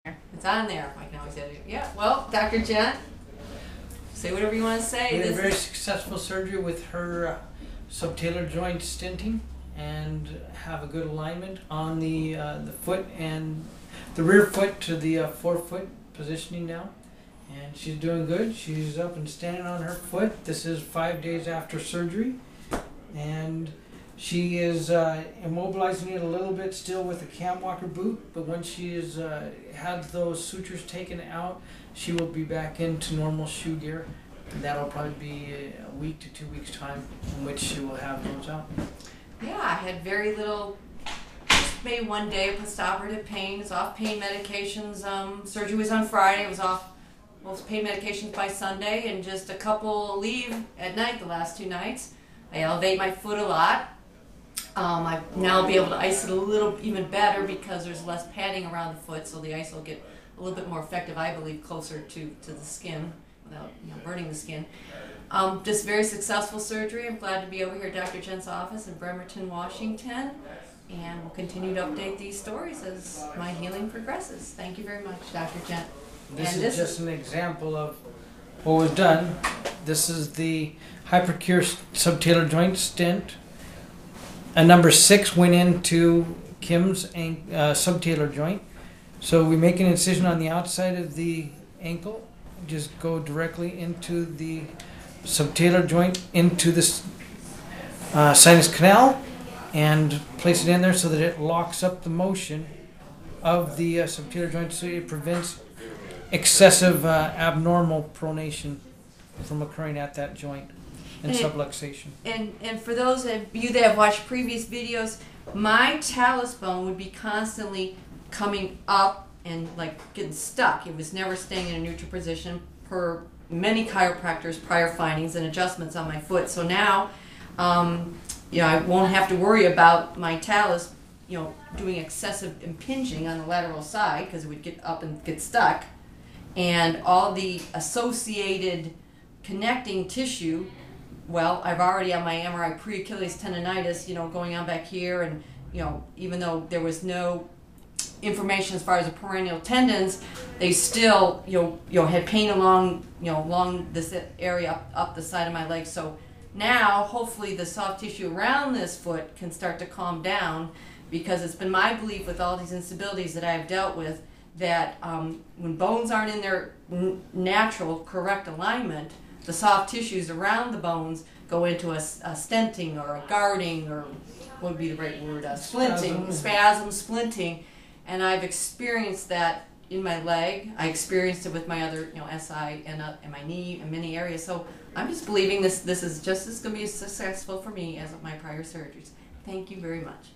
It's on there. I can always edit it. Yeah, well, Dr. Gent, say whatever you want to say. We had a very successful surgery with her subtalar joint stenting and have a good alignment on the foot and the rear foot to the forefoot positioning now. And she's doing good. She's up and standing on her foot. This is 5 days after surgery. And she is immobilizing it a little bit still with a cam walker boot, but when she is had those sutures taken out, she will be back into normal shoe gear. And that'll probably be a week to 2 weeks time in which she will have those out. Yeah, I had very little, just maybe 1 day of postoperative pain. It's off pain medications. Surgery was on Friday. It was off most pain medications by Sunday, and just a couple leave at night the last 2 nights. I elevate my foot a lot. I now be able to ice it a little even better because there's less padding around the foot, so the ice will get a little bit more effective, I believe, closer to the skin without burning the skin. Just very successful surgery. I'm glad to be over here at Dr. Gent's office in Bremerton, Washington, and we'll continue to update these stories as my healing progresses. Thank you very much, Dr. Gent. This is just an example of what was done. This is the HyProCure subtalar joint stent. A number 6 went into Kim's subtalar joint. So we make an incision on the outside of the ankle, just go directly into the subtalar joint, into the sinus canal, and place it in there so that it locks up the motion of the subtalar joint, so it prevents excessive abnormal pronation from occurring at that joint and subluxation. And for those of you that have watched previous videos, my talus bone would be constantly coming up and like getting stuck. It was never staying in a neutral position per many chiropractors' prior findings and adjustments on my foot. So now, I won't have to worry about my talus, doing excessive impinging on the lateral side because it would get up and get stuck, and all the associated connecting tissue. Well, I've already on my MRI pre-Achilles tendonitis, going on back here, and even though there was no information as far as the peroneal tendons, they still had pain along along this area up the side of my leg. So now hopefully the soft tissue around this foot can start to calm down, because it's been my belief with all these instabilities that I've dealt with that when bones aren't in their natural correct alignment, the soft tissues around the bones go into a stenting or a guarding, or what would be the right word, splinting, spasm, splinting. And I've experienced that in my leg. I experienced it with my other, SI and my knee in many areas. So I'm just believing this is just as going to be as successful for me as my prior surgeries. Thank you very much.